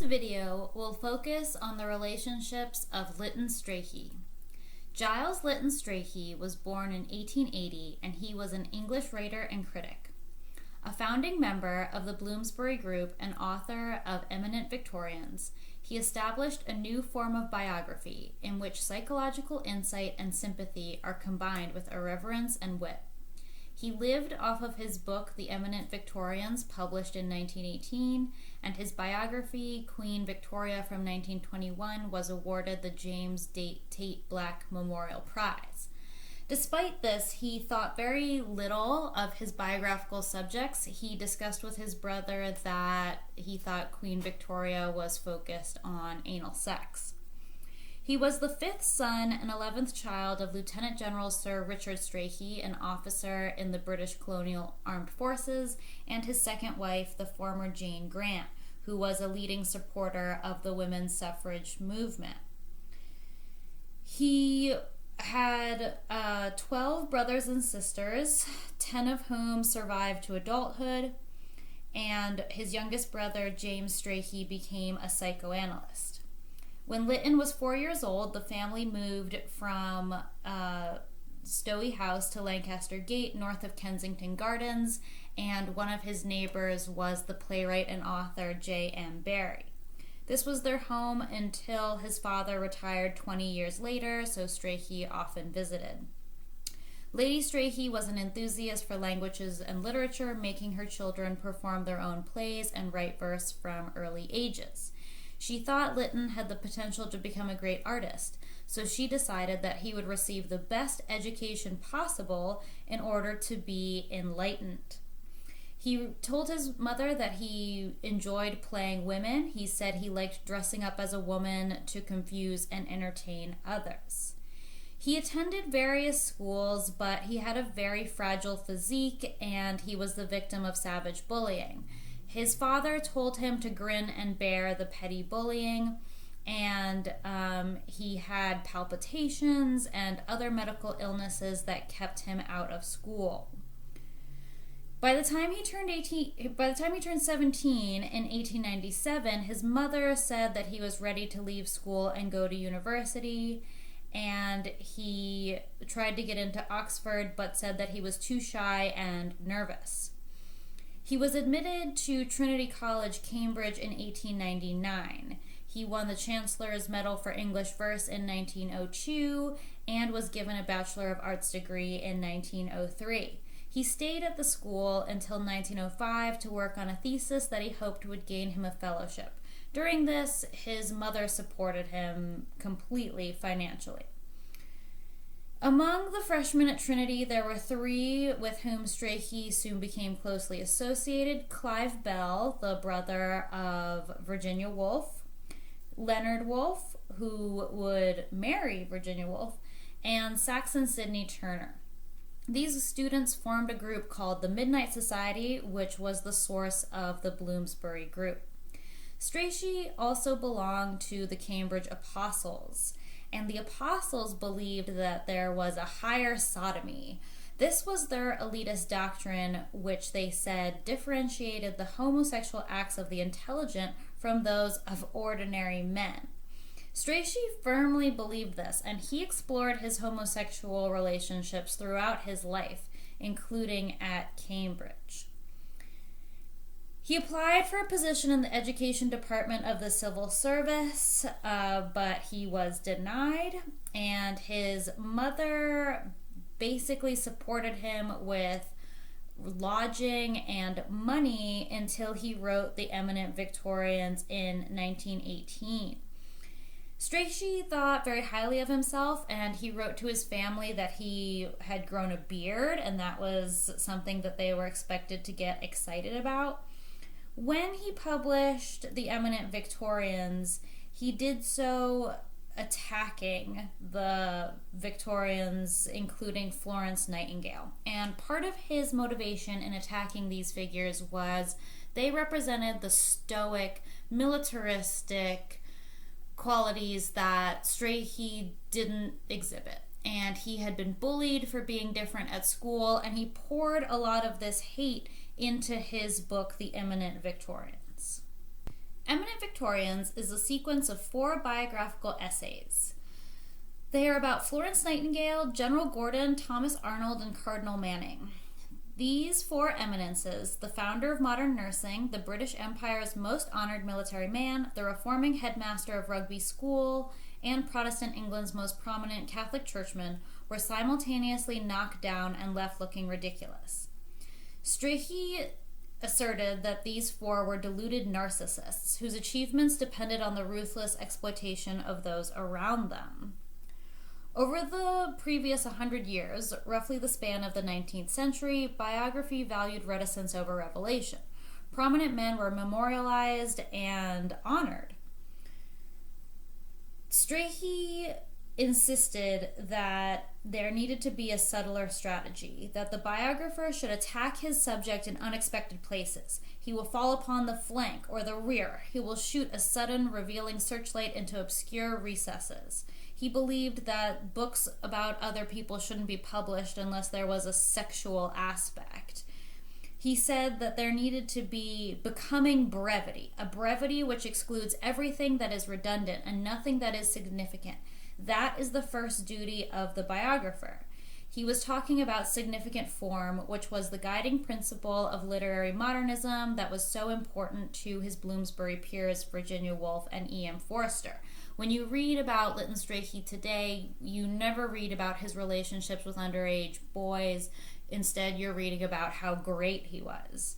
video will focus on the relationships of Lytton Strachey. Giles Lytton Strachey was born in 1880, and he was an English writer and critic. A founding member of the Bloomsbury Group and author of Eminent Victorians, he established a new form of biography in which psychological insight and sympathy are combined with irreverence and wit. He lived off of his book, The Eminent Victorians, published in 1918, and his biography, Queen Victoria from 1921, was awarded the James Tate Black Memorial Prize. Despite this, he thought very little of his biographical subjects. He discussed with his brother that he thought Queen Victoria was focused on anal sex. He was the fifth son and 11th child of Lieutenant General Sir Richard Strachey, an officer in the British Colonial Armed Forces, and his second wife, the former Jane Grant, who was a leading supporter of the women's suffrage movement. He had 12 brothers and sisters, 10 of whom survived to adulthood, and his youngest brother, James Strachey, became a psychoanalyst. When Lytton was 4 years old, the family moved from Stowey House to Lancaster Gate, north of Kensington Gardens, and one of his neighbors was the playwright and author J.M. Barrie. This was their home until his father retired 20 years later, so Strachey often visited. Lady Strachey was an enthusiast for languages and literature, making her children perform their own plays and write verse from early ages. She thought Lytton had the potential to become a great artist, so she decided that he would receive the best education possible in order to be enlightened. He told his mother that he enjoyed playing women. He said he liked dressing up as a woman to confuse and entertain others. He attended various schools, but he had a very fragile physique, and he was the victim of savage bullying. His father told him to grin and bear the petty bullying, and he had palpitations and other medical illnesses that kept him out of school. By the time he turned 17 in 1897, his mother said that he was ready to leave school and go to university, and he tried to get into Oxford but said that he was too shy and nervous. He was admitted to Trinity College, Cambridge in 1899. He won the Chancellor's Medal for English Verse in 1902 and was given a Bachelor of Arts degree in 1903. He stayed at the school until 1905 to work on a thesis that he hoped would gain him a fellowship. During this, his mother supported him completely financially. Among the freshmen at Trinity, there were three with whom Strachey soon became closely associated: Clive Bell, the brother of Virginia Woolf; Leonard Woolf, who would marry Virginia Woolf; and Saxon Sidney Turner. These students formed a group called the Midnight Society, which was the source of the Bloomsbury Group. Strachey also belonged to the Cambridge Apostles, and the Apostles believed that there was a higher sodomy. This was their elitist doctrine, which they said differentiated the homosexual acts of the intelligent from those of ordinary men. Strachey firmly believed this, and he explored his homosexual relationships throughout his life, including at Cambridge. He applied for a position in the education department of the civil service, but he was denied, and his mother basically supported him with lodging and money until he wrote The Eminent Victorians in 1918. Strachey thought very highly of himself, and he wrote to his family that he had grown a beard, and that was something that they were expected to get excited about. When he published The Eminent Victorians, he did so attacking the Victorians, including Florence Nightingale. And part of his motivation in attacking these figures was they represented the stoic, militaristic qualities that Strachey didn't exhibit. And he had been bullied for being different at school, and he poured a lot of this hate into his book, The Eminent Victorians. Eminent Victorians is a sequence of 4 biographical essays. They are about Florence Nightingale, General Gordon, Thomas Arnold, and Cardinal Manning. These 4 eminences, the founder of modern nursing, the British Empire's most honored military man, the reforming headmaster of Rugby School, and Protestant England's most prominent Catholic churchman, were simultaneously knocked down and left looking ridiculous. Strachey asserted that these 4 were deluded narcissists whose achievements depended on the ruthless exploitation of those around them. Over the previous 100 years, roughly the span of the 19th century, biography valued reticence over revelation. Prominent men were memorialized and honored. Strachey insisted that there needed to be a subtler strategy, that the biographer should attack his subject in unexpected places. He will fall upon the flank or the rear. He will shoot a sudden, revealing searchlight into obscure recesses. He believed that books about other people shouldn't be published unless there was a sexual aspect. He said that there needed to be becoming brevity, a brevity which excludes everything that is redundant and nothing that is significant. That is the first duty of the biographer. He was talking about significant form, which was the guiding principle of literary modernism that was so important to his Bloomsbury peers, Virginia Woolf and E.M. Forster. When you read about Lytton Strachey today, you never read about his relationships with underage boys. Instead, you're reading about how great he was.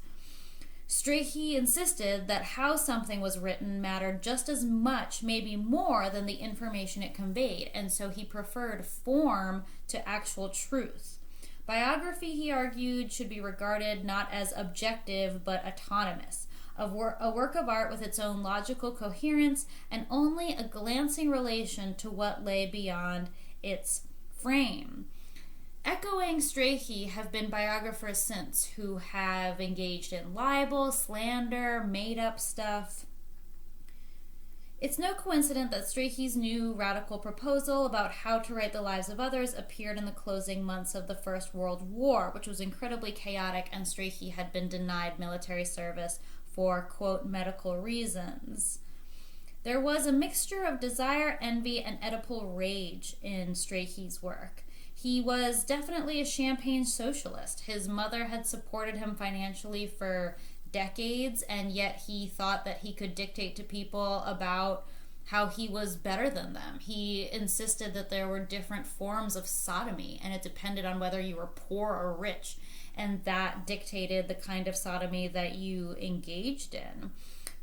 Strachey insisted that how something was written mattered just as much, maybe more, than the information it conveyed, and so he preferred form to actual truth. Biography, he argued, should be regarded not as objective but autonomous, a work of art with its own logical coherence and only a glancing relation to what lay beyond its frame. Echoing Strachey have been biographers since who have engaged in libel, slander, made-up stuff. It's no coincidence that Strachey's new radical proposal about how to write the lives of others appeared in the closing months of the First World War, which was incredibly chaotic, and Strachey had been denied military service for, quote, medical reasons. There was a mixture of desire, envy, and Oedipal rage in Strachey's work. He was definitely a champagne socialist. His mother had supported him financially for decades, and yet he thought that he could dictate to people about how he was better than them. He insisted that there were different forms of sodomy, and it depended on whether you were poor or rich, and that dictated the kind of sodomy that you engaged in.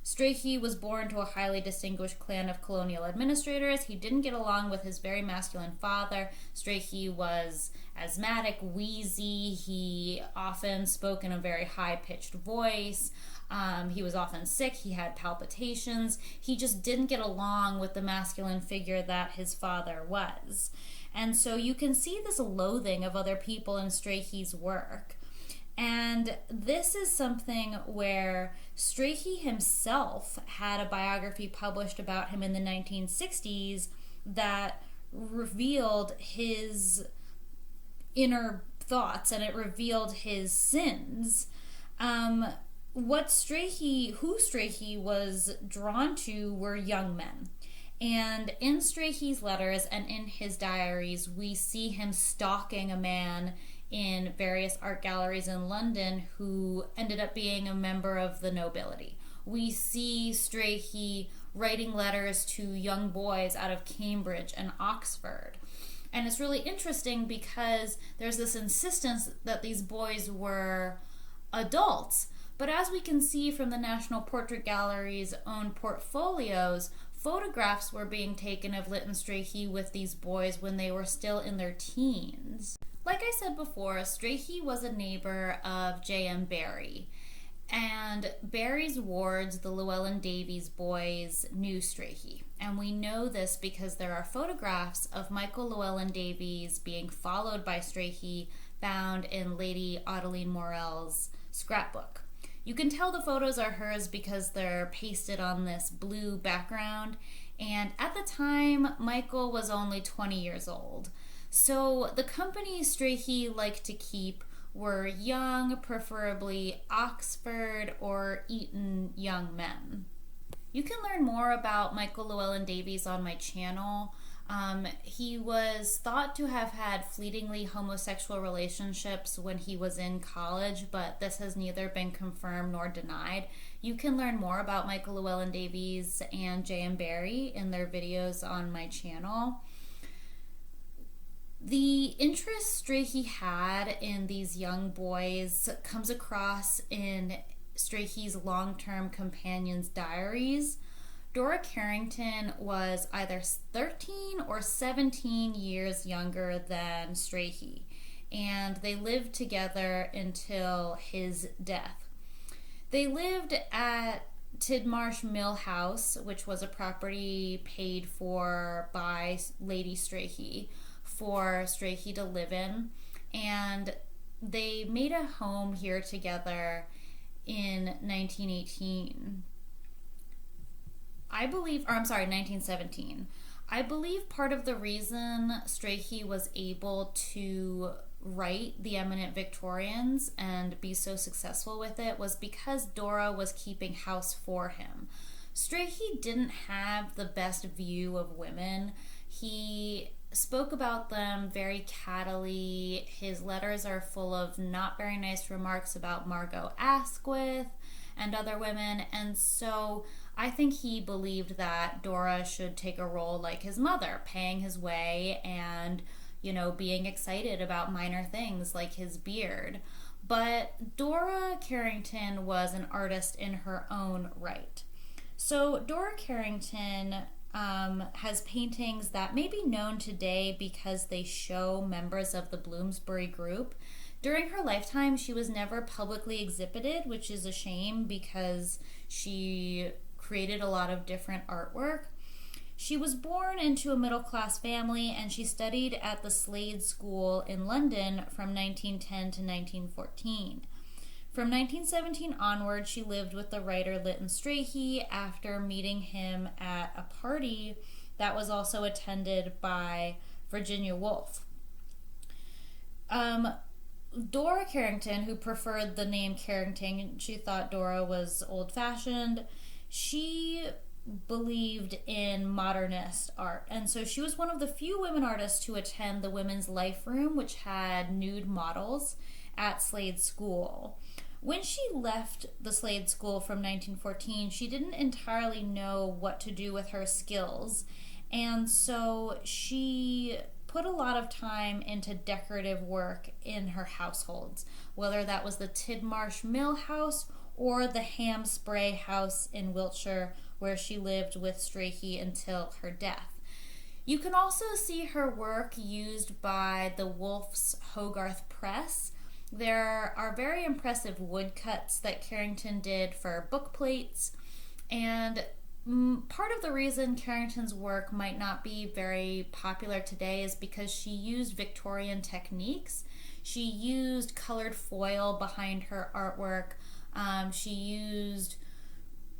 Strachey was born to a highly distinguished clan of colonial administrators. He didn't get along with his very masculine father. Strachey was asthmatic, wheezy. He often spoke in a very high-pitched voice. He was often sick. He had palpitations. He just didn't get along with the masculine figure that his father was. And so you can see this loathing of other people in Strachey's work. And this is something where Strachey himself had a biography published about him in the 1960s that revealed his inner thoughts and it revealed his sins. Who Strachey was drawn to were young men. And in Strachey's letters and in his diaries, we see him stalking a man in various art galleries in London who ended up being a member of the nobility. We see Strachey writing letters to young boys out of Cambridge and Oxford. And it's really interesting because there's this insistence that these boys were adults. But as we can see from the National Portrait Gallery's own portfolios, photographs were being taken of Lytton Strachey with these boys when they were still in their teens. Like I said before, Strachey was a neighbor of J.M. Barrie, and Barrie's wards, the Llewellyn Davies boys, knew Strachey. And we know this because there are photographs of Michael Llewellyn Davies being followed by Strachey found in Lady Adeline Morell's scrapbook. You can tell the photos are hers because they're pasted on this blue background, and at the time, Michael was only 20 years old. So the company Strachey liked to keep were young, preferably Oxford or Eton young men. You can learn more about Michael Llewellyn Davies on my channel. He was thought to have had fleetingly homosexual relationships when he was in college, but this has neither been confirmed nor denied. You can learn more about Michael Llewellyn Davies and J.M. Barrie in their videos on my channel. The interest Strachey had in these young boys comes across in Strachey's long-term companion's diaries. Dora Carrington was either 13 or 17 years younger than Strachey, and they lived together until his death. They lived at Tidmarsh Mill House, which was a property paid for by Lady Strachey for Strachey to live in, and they made a home here together in 1918. 1917. I believe part of the reason Strachey was able to write The Eminent Victorians and be so successful with it was because Dora was keeping house for him. Strachey didn't have the best view of women. He spoke about them very cattily. His letters are full of not very nice remarks about Margot Asquith and other women, and so I think he believed that Dora should take a role like his mother, paying his way and, being excited about minor things like his beard. But Dora Carrington was an artist in her own right. So Dora Carrington has paintings that may be known today because they show members of the Bloomsbury Group. During her lifetime, she was never publicly exhibited, which is a shame because she created a lot of different artwork. She was born into a middle-class family, and she studied at the Slade School in London from 1910 to 1914. From 1917 onward, she lived with the writer Lytton Strachey after meeting him at a party that was also attended by Virginia Woolf. Dora Carrington, who preferred the name Carrington, she thought Dora was old-fashioned, she believed in modernist art, and so she was one of the few women artists to attend the Women's Life Room, which had nude models at Slade School. When she left the Slade School from 1914, she didn't entirely know what to do with her skills, and so she put a lot of time into decorative work in her households, whether that was the Tidmarsh Mill House or the Ham Spray House in Wiltshire, where she lived with Strachey until her death. You can also see her work used by the Wolf's Hogarth Press. There are very impressive woodcuts that Carrington did for book plates, and part of the reason Carrington's work might not be very popular today is because she used Victorian techniques. She used colored foil behind her artwork. She used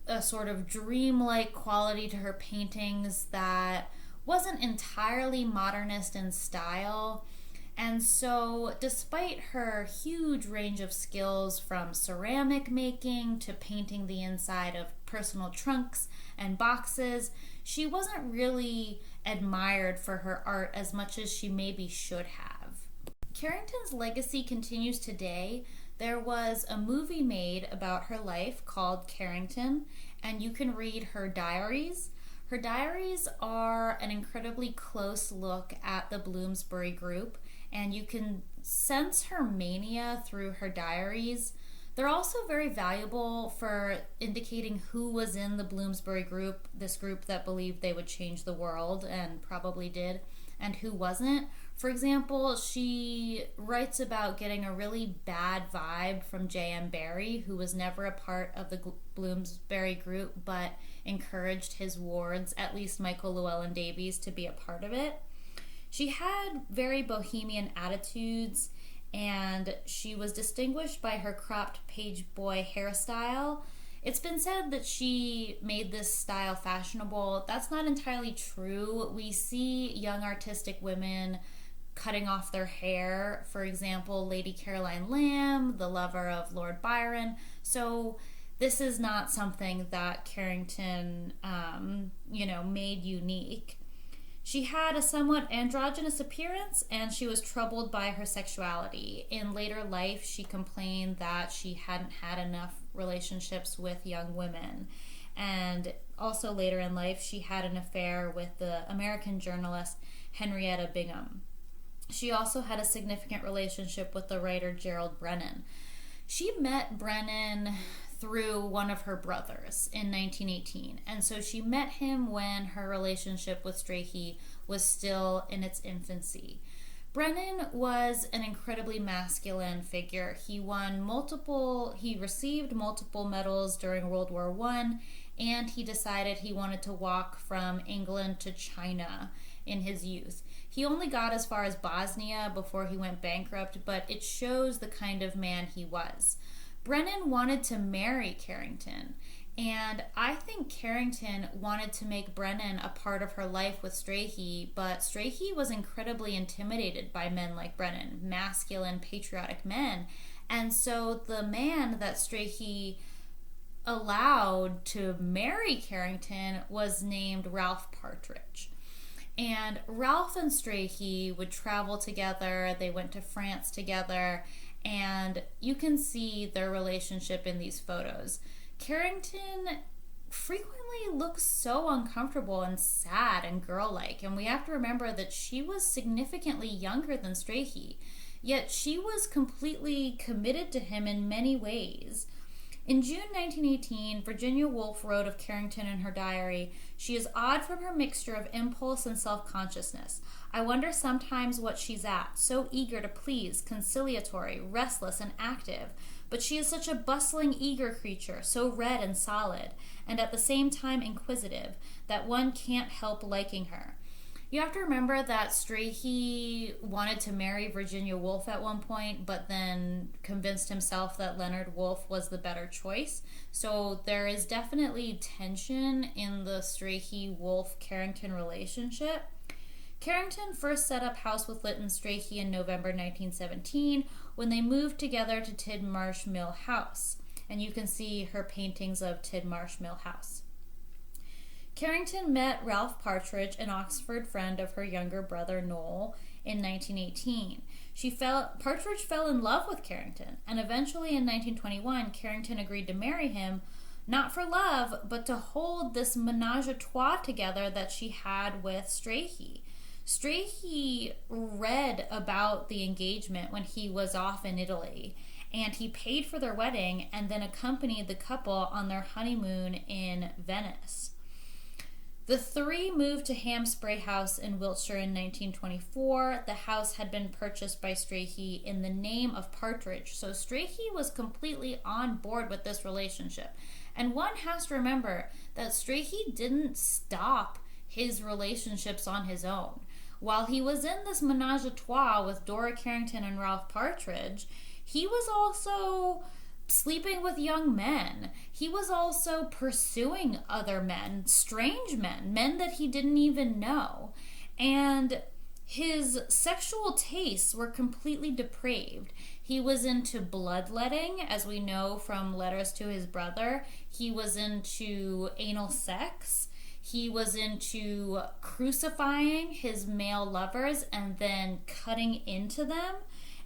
a sort of dreamlike quality to her paintings that wasn't entirely modernist in style. And so, despite her huge range of skills from ceramic making to painting the inside of personal trunks and boxes, she wasn't really admired for her art as much as she maybe should have. Carrington's legacy continues today. There was a movie made about her life called Carrington, and you can read her diaries. Her diaries are an incredibly close look at the Bloomsbury Group, and you can sense her mania through her diaries. They're also very valuable for indicating who was in the Bloomsbury Group, this group that believed they would change the world and probably did, and who wasn't. For example, she writes about getting a really bad vibe from J.M. Barrie, who was never a part of the Bloomsbury Group but encouraged his wards, at least Michael Llewellyn Davies, to be a part of it. She had very bohemian attitudes, and she was distinguished by her cropped page boy hairstyle. It's been said that she made this style fashionable. That's not entirely true. We see young artistic women cutting off their hair. For example, Lady Caroline Lamb, the lover of Lord Byron. So this is not something that Carrington, made unique. She had a somewhat androgynous appearance, and she was troubled by her sexuality. In later life, she complained that she hadn't had enough relationships with young women. And also later in life, she had an affair with the American journalist Henrietta Bingham. She also had a significant relationship with the writer Gerald Brennan. She met Brennan through one of her brothers in 1918, and so she met him when her relationship with Strachey was still in its infancy. Brennan was an incredibly masculine figure. He received multiple medals during World War I, and he decided he wanted to walk from England to China in his youth. He only got as far as Bosnia before he went bankrupt, but it shows the kind of man he was. Brennan wanted to marry Carrington, and I think Carrington wanted to make Brennan a part of her life with Strachey, but Strachey was incredibly intimidated by men like Brennan, masculine, patriotic men. And so the man that Strachey allowed to marry Carrington was named Ralph Partridge. And Ralph and Strachey would travel together. They went to France together, and you can see their relationship in these photos. Carrington frequently looks so uncomfortable and sad and girl-like, and we have to remember that she was significantly younger than Strachey, yet she was completely committed to him in many ways. In June 1918, Virginia Woolf wrote of Carrington in her diary, "She is odd from her mixture of impulse and self-consciousness. I wonder sometimes what she's at, so eager to please, conciliatory, restless, and active. But she is such a bustling, eager creature, so red and solid, and at the same time inquisitive, that one can't help liking her." You have to remember that Strachey wanted to marry Virginia Woolf at one point, but then convinced himself that Leonard Woolf was the better choice. So there is definitely tension in the Strachey-Woolf-Carrington relationship. Carrington first set up house with Lytton Strachey in November 1917 when they moved together to Tidmarsh Mill House. And you can see her paintings of Tidmarsh Mill House. Carrington met Ralph Partridge, an Oxford friend of her younger brother Noel, in 1918. Partridge fell in love with Carrington, and eventually in 1921, Carrington agreed to marry him, not for love, but to hold this ménage à trois together that she had with Strachey. Strachey read about the engagement when he was off in Italy, and he paid for their wedding and then accompanied the couple on their honeymoon in Venice. The three moved to Hamspray House in Wiltshire in 1924. The house had been purchased by Strachey in the name of Partridge, so Strachey was completely on board with this relationship. And one has to remember that Strachey didn't stop his relationships on his own. While he was in this ménage à trois with Dora Carrington and Ralph Partridge, he was also sleeping with young men. He was also pursuing other men, strange men, men that he didn't even know. And his sexual tastes were completely depraved. He was into bloodletting, as we know from letters to his brother. He was into anal sex. He was into crucifying his male lovers and then cutting into them.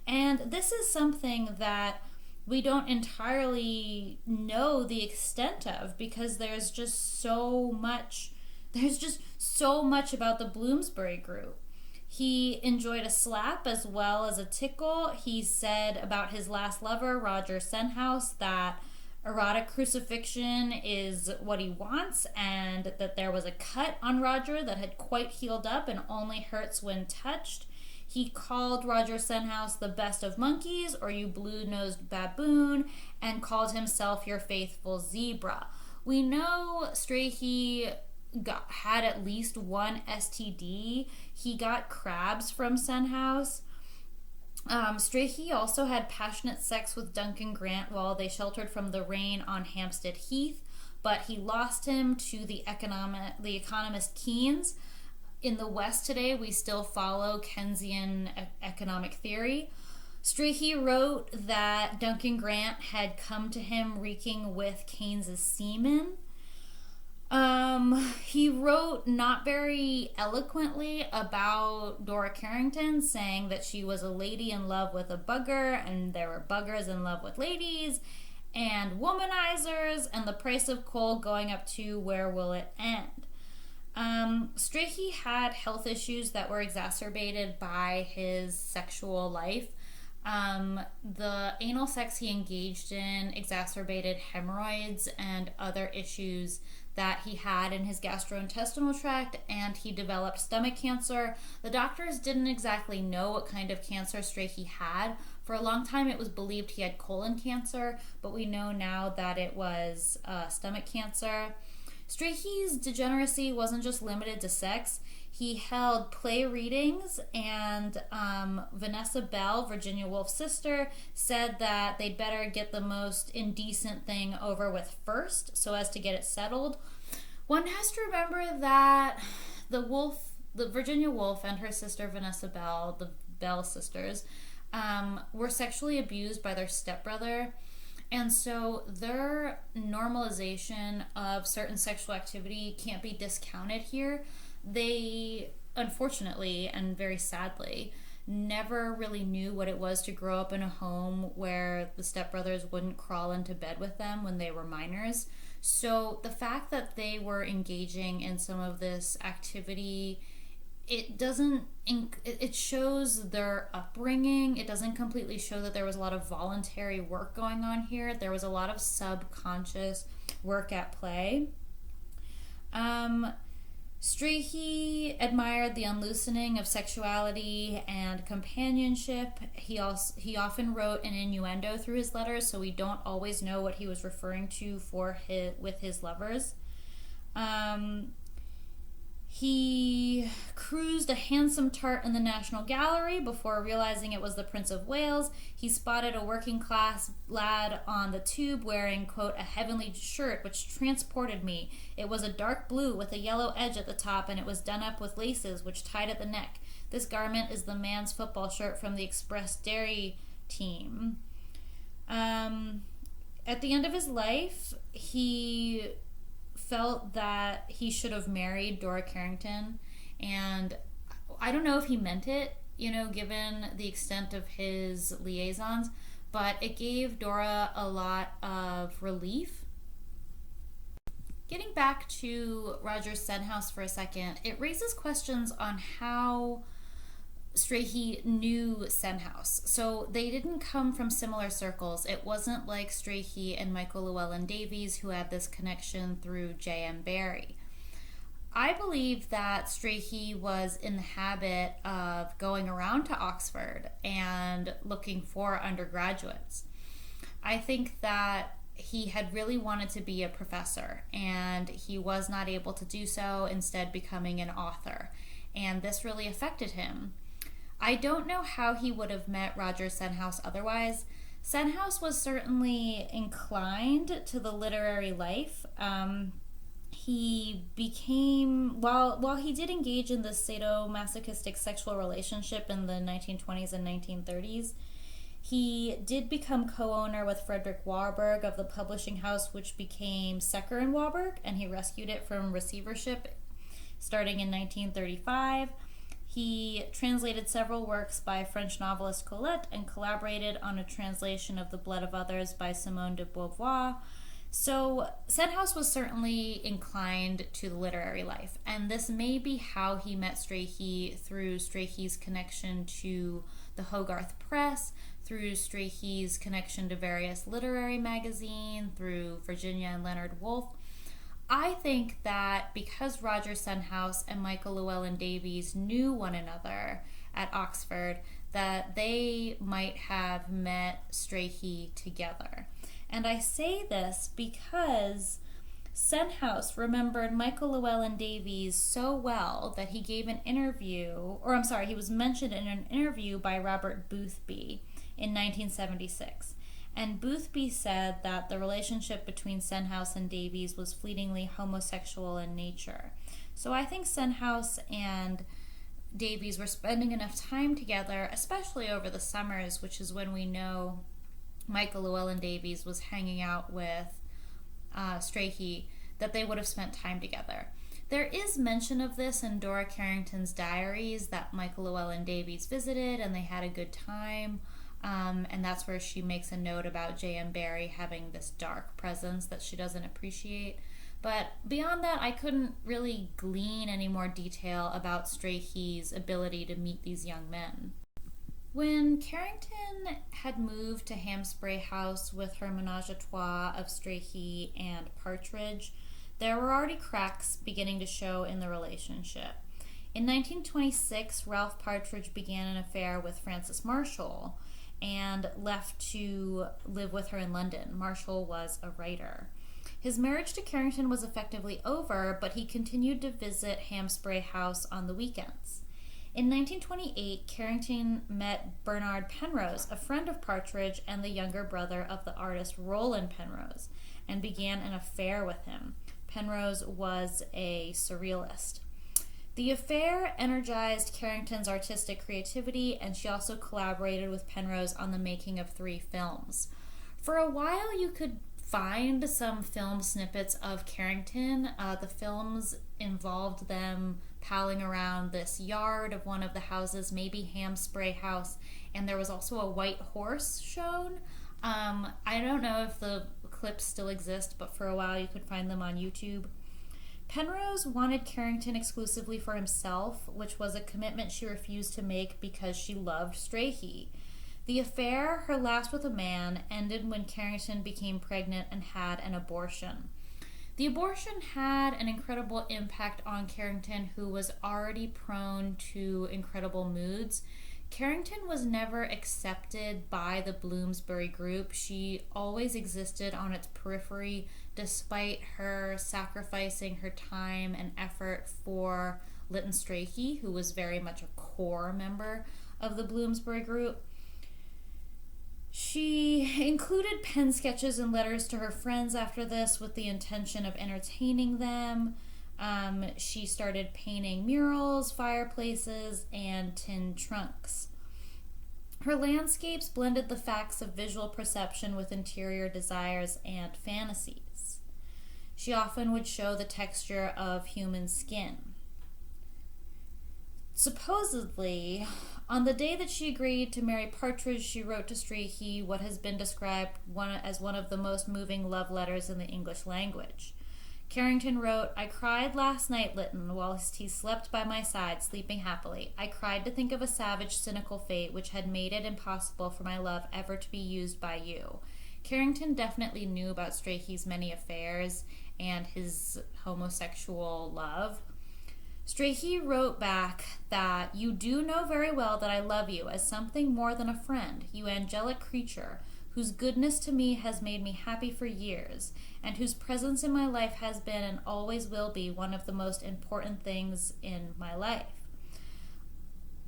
And this is something that we don't entirely know the extent of, because there's just so much about the Bloomsbury Group. He enjoyed a slap as well as a tickle. He said about his last lover, Roger Senhouse, that erotic crucifixion is what he wants, and that there was a cut on Roger that had quite healed up and only hurts when touched. He called Roger Senhouse the best of monkeys, or you blue-nosed baboon, and called himself your faithful zebra. We know Strachey had at least one STD. He got crabs from Senhouse. Strachey also had passionate sex with Duncan Grant while they sheltered from the rain on Hampstead Heath, but he lost him to the economist Keynes. In the West today, we still follow Keynesian economic theory. Strachey wrote that Duncan Grant had come to him reeking with Keynes's semen. He wrote not very eloquently about Dora Carrington, saying that she was a lady in love with a bugger, and there were buggers in love with ladies, and womanizers, and the price of coal going up to where will it end. Strachey had health issues that were exacerbated by his sexual life. The anal sex he engaged in exacerbated hemorrhoids and other issues that he had in his gastrointestinal tract, and he developed stomach cancer. The doctors didn't exactly know what kind of cancer Strachey had. For a long time it was believed he had colon cancer, but we know now that it was stomach cancer. Strachey's degeneracy wasn't just limited to sex. He held play readings, and Vanessa Bell, Virginia Woolf's sister, said that they'd better get the most indecent thing over with first so as to get it settled. One has to remember that the Virginia Woolf and her sister Vanessa Bell, the Bell sisters, were sexually abused by their stepbrother. And so their normalization of certain sexual activity can't be discounted here. They, unfortunately and very sadly, never really knew what it was to grow up in a home where the stepbrothers wouldn't crawl into bed with them when they were minors. So the fact that they were engaging in some of this activity, it shows their upbringing. It doesn't completely show that there was a lot of voluntary work going on here. There was a lot of subconscious work at play. Strachey admired the unloosening of sexuality and companionship. He often wrote an innuendo through his letters, so we don't always know what he was referring to with his lovers. He cruised a handsome tart in the National Gallery before realizing it was the Prince of Wales. He spotted a working class lad on the tube wearing, quote, a heavenly shirt which transported me. It was a dark blue with a yellow edge at the top, and it was done up with laces which tied at the neck. This garment is the man's football shirt from the Express Dairy team. At the end of his life, he felt that he should have married Dora Carrington, and I don't know if he meant it, given the extent of his liaisons, but it gave Dora a lot of relief. Getting back to Roger Senhouse for a second, it raises questions on how Strachey knew Senhouse. So they didn't come from similar circles. It wasn't like Strachey and Michael Llewellyn Davies, who had this connection through J.M. Barrie. I believe that Strachey was in the habit of going around to Oxford and looking for undergraduates. I think that he had really wanted to be a professor, and he was not able to do so, instead becoming an author. And this really affected him. I don't know how he would have met Roger Senhouse otherwise. Senhouse was certainly inclined to the literary life. He became, while he did engage in this sadomasochistic sexual relationship in the 1920s and 1930s, he did become co-owner with Frederick Warburg of the publishing house which became Secker and Warburg, and he rescued it from receivership starting in 1935. He translated several works by French novelist Colette and collaborated on a translation of The Blood of Others by Simone de Beauvoir. So Senhouse was certainly inclined to the literary life, and this may be how he met Strachey, through Strachey's connection to the Hogarth Press, through Strachey's connection to various literary magazines, through Virginia and Leonard Woolf. I think that because Roger Senhouse and Michael Llewellyn Davies knew one another at Oxford, that they might have met Strachey together. And I say this because Senhouse remembered Michael Llewellyn Davies so well that he gave an interview, he was mentioned in an interview by Robert Boothby in 1976. And Boothby said that the relationship between Senhouse and Davies was fleetingly homosexual in nature. So I think Senhouse and Davies were spending enough time together, especially over the summers, which is when we know Michael Llewellyn Davies was hanging out with Strachey, that they would have spent time together. There is mention of this in Dora Carrington's diaries, that Michael Llewellyn Davies visited and they had a good time. And that's where she makes a note about J.M. Barrie having this dark presence that she doesn't appreciate. But beyond that, I couldn't really glean any more detail about Strachey's ability to meet these young men. When Carrington had moved to Hampspray House with her ménage à trois of Strachey and Partridge, there were already cracks beginning to show in the relationship. In 1926, Ralph Partridge began an affair with Frances Marshall and left to live with her in London. Marshall was a writer. His marriage to Carrington was effectively over, but he continued to visit Hampspray House on the weekends. In 1928, Carrington met Bernard Penrose, a friend of Partridge and the younger brother of the artist Roland Penrose, and began an affair with him. Penrose was a surrealist. The affair energized Carrington's artistic creativity, and she also collaborated with Penrose on the making of 3 films. For a while, you could find some film snippets of Carrington. The films involved them palling around this yard of one of the houses, maybe Hampspray House, and there was also a white horse shown. I don't know if the clips still exist, but for a while you could find them on YouTube. Penrose wanted Carrington exclusively for himself, which was a commitment she refused to make because she loved Strachey. The affair, her last with a man, ended when Carrington became pregnant and had an abortion. The abortion had an incredible impact on Carrington, who was already prone to incredible moods. Carrington was never accepted by the Bloomsbury Group. She always existed on its periphery, despite her sacrificing her time and effort for Lytton Strachey, who was very much a core member of the Bloomsbury Group. She included pen sketches and letters to her friends after this with the intention of entertaining them. She started painting murals, fireplaces, and tin trunks. Her landscapes blended the facts of visual perception with interior desires and fantasies. She often would show the texture of human skin. Supposedly, on the day that she agreed to marry Partridge, she wrote to Strachey what has been described as one of the most moving love letters in the English language. Carrington wrote, "I cried last night, Lytton, whilst he slept by my side, sleeping happily. I cried to think of a savage, cynical fate which had made it impossible for my love ever to be used by you." Carrington definitely knew about Strachey's many affairs and his homosexual love. Strachey wrote back that, "You do know very well that I love you as something more than a friend, you angelic creature, whose goodness to me has made me happy for years, and whose presence in my life has been and always will be one of the most important things in my life."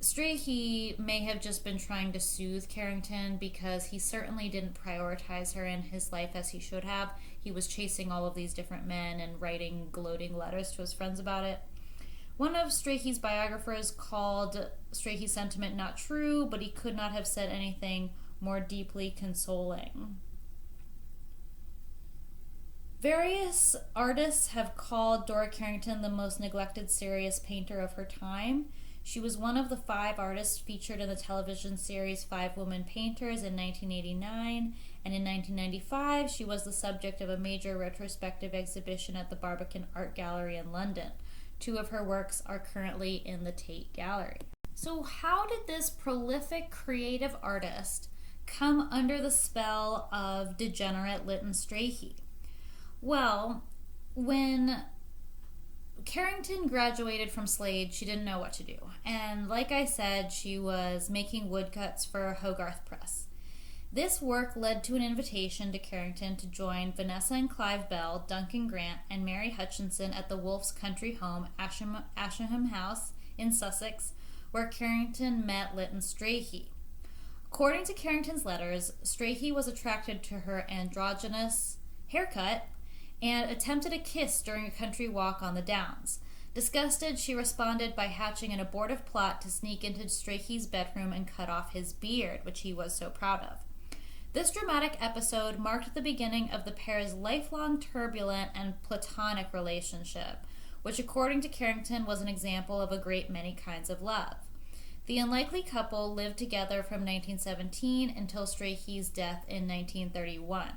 Strachey may have just been trying to soothe Carrington because he certainly didn't prioritize her in his life as he should have. He was chasing all of these different men and writing gloating letters to his friends about it. One of Strachey's biographers called Strachey's sentiment not true, but he could not have said anything more deeply consoling. Various artists have called Dora Carrington the most neglected serious painter of her time. She was one of the 5 artists featured in the television series 5 Women Painters in 1989, and in 1995 she was the subject of a major retrospective exhibition at the Barbican Art Gallery in London. 2 of her works are currently in the Tate Gallery. So how did this prolific creative artist come under the spell of degenerate Lytton Strachey? Well, when Carrington graduated from Slade, she didn't know what to do. And like I said, she was making woodcuts for Hogarth Press. This work led to an invitation to Carrington to join Vanessa and Clive Bell, Duncan Grant, and Mary Hutchinson at the Wolfe's country home, Asham House in Sussex, where Carrington met Lytton Strachey. According to Carrington's letters, Strachey was attracted to her androgynous haircut and attempted a kiss during a country walk on the Downs. Disgusted, she responded by hatching an abortive plot to sneak into Strachey's bedroom and cut off his beard, which he was so proud of. This dramatic episode marked the beginning of the pair's lifelong turbulent and platonic relationship, which according to Carrington was an example of a great many kinds of love. The unlikely couple lived together from 1917 until Strachey's death in 1931.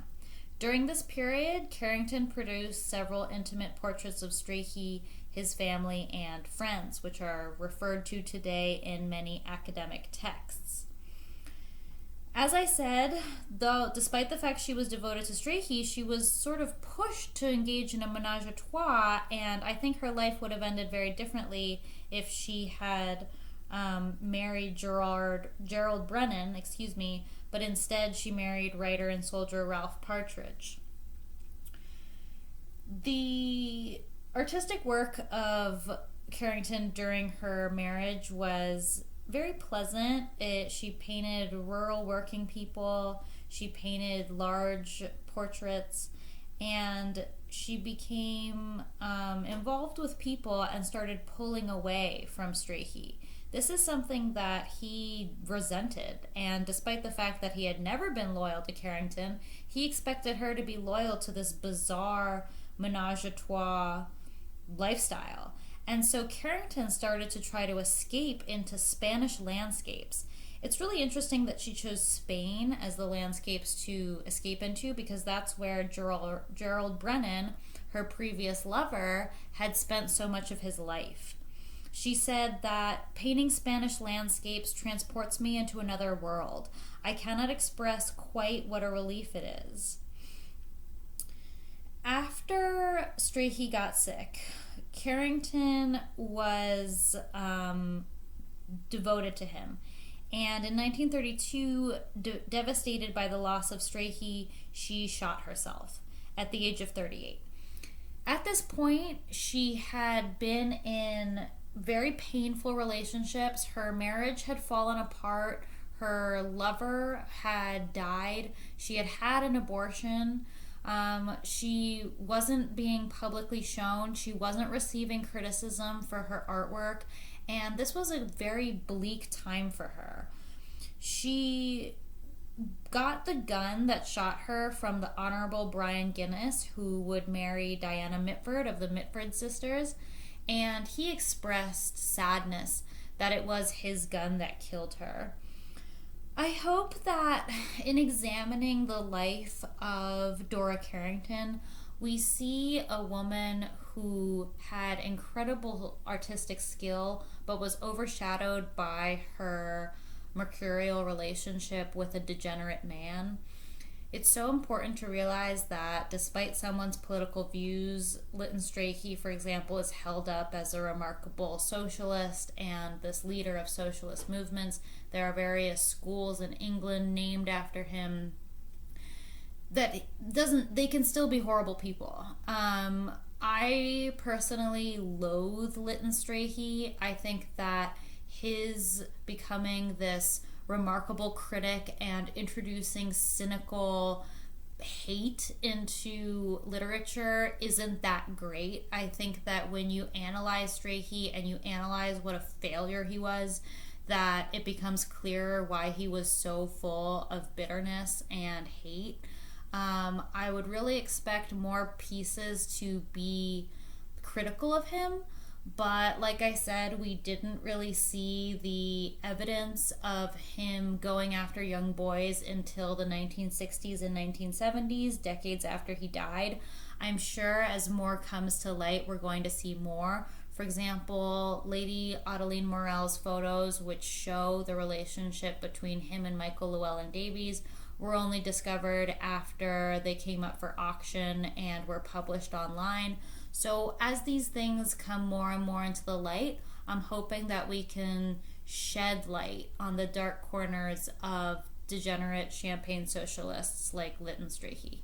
During this period, Carrington produced several intimate portraits of Strachey, his family, and friends, which are referred to today in many academic texts. As I said, though, despite the fact she was devoted to Strachey, she was sort of pushed to engage in a ménage à trois, and I think her life would have ended very differently if she had married Gerald Brennan, but instead she married writer and soldier Ralph Partridge. The artistic work of Carrington during her marriage was very pleasant. She painted rural working people, she painted large portraits, and she became involved with people and started pulling away from Strachey. This is something that he resented, and despite the fact that he had never been loyal to Carrington, he expected her to be loyal to this bizarre ménage à trois lifestyle. And so Carrington started to try to escape into Spanish landscapes. It's really interesting that she chose Spain as the landscapes to escape into, because that's where Gerald Brennan, her previous lover, had spent so much of his life. She said that painting Spanish landscapes transports me into another world. I cannot express quite what a relief it is. After Strachey got sick, Carrington was devoted to him. And in 1932, devastated by the loss of Strachey, she shot herself at the age of 38. At this point, she had been in very painful relationships. Her marriage had fallen apart. Her lover had died. She had had an abortion. She wasn't being publicly shown. She wasn't receiving criticism for her artwork. And this was a very bleak time for her. She got the gun that shot her from the Honorable Bryan Guinness, who would marry Diana Mitford of the Mitford sisters. And he expressed sadness that it was his gun that killed her. I hope that in examining the life of Dora Carrington, we see a woman who had incredible artistic skill, but was overshadowed by her mercurial relationship with a degenerate man. It's so important to realize that despite someone's political views, Lytton Strachey, for example, is held up as a remarkable socialist and this leader of socialist movements. There are various schools in England named after him. They can still be horrible people. I personally loathe Lytton Strachey. I think that his becoming this remarkable critic and introducing cynical hate into literature isn't that great. I think that when you analyze Strachey and you analyze what a failure he was, that it becomes clearer why he was so full of bitterness and hate. I would really expect more pieces to be critical of him. But like I said, we didn't really see the evidence of him going after young boys until the 1960s and 1970s, decades after he died. I'm sure as more comes to light, we're going to see more. For example, Lady Adeline Morell's photos, which show the relationship between him and Michael Llewellyn Davies, were only discovered after they came up for auction and were published online. So as these things come more and more into the light, I'm hoping that we can shed light on the dark corners of degenerate champagne socialists like Lytton Strachey.